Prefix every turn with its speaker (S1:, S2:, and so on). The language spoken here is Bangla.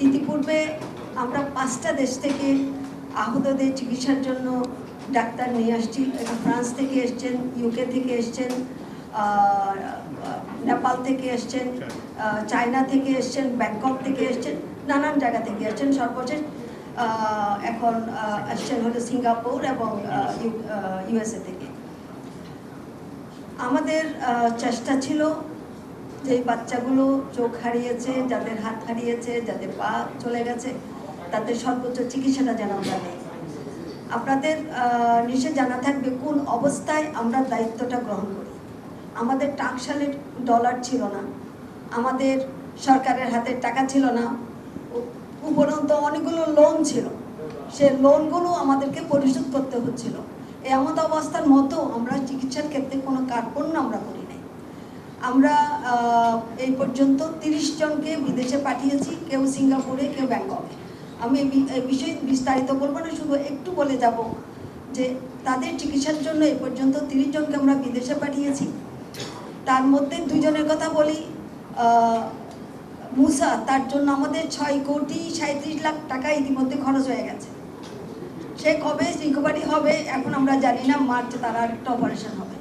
S1: ইতিপূর্বে আমরা 5টা দেশ থেকে আহতদের চিকিৎসার জন্য ডাক্তার নিয়ে আসছি। ফ্রান্স থেকে এসছেন, ইউকে থেকে এসছেন, নেপাল থেকে এসছেন, চায়না থেকে এসছেন, ব্যাংকক থেকে এসছেন, নানান জায়গা থেকে এসছেন। সর্বশেষ এখন আসছেন হলো সিঙ্গাপুর এবং ইউএসএ থেকে। আমাদের চেষ্টা ছিল যে বাচ্চাগুলো চোখ হারিয়েছে, যাদের হাত হারিয়েছে, যাদের পা চলে গেছে, তাদের সর্বোচ্চ চিকিৎসাটা যেন আমরা নেই। আপনাদের নিশ্চয় জানা থাকবে কোন অবস্থায় আমরা দায়িত্বটা গ্রহণ করি। আমাদের টাকশালের ডলার ছিল না, আমাদের সরকারের হাতে টাকা ছিল না, উপরন্ত অনেকগুলো লোন ছিল, সে লোনগুলো আমাদেরকে পরিশোধ করতে হচ্ছিল। এমন অবস্থার মতো আমরা চিকিৎসার ক্ষেত্রে কোনো কার্পণ্য আমরা করি নাই। আমরা এই পর্যন্ত 30 জনকে বিদেশে পাঠিয়েছি, কেউ সিঙ্গাপুরে, কেউ ব্যাংককে। আমি এই বিষয়ে বিস্তারিত বলবো না, শুধু একটু বলে যাব যে তাদের চিকিৎসার জন্য এই পর্যন্ত 30 জনকে আমরা বিদেশে পাঠিয়েছি। তার মধ্যে 2 জনের কথা বলি। মুসা, তার জন্য আমাদের 6,37,00,000 টাকা ইতিমধ্যে খরচ হয়ে গেছে। সে কবে রিকভারি হবে এখন আমরা জানি না। মার্চে তার একটা অপারেশন হবে।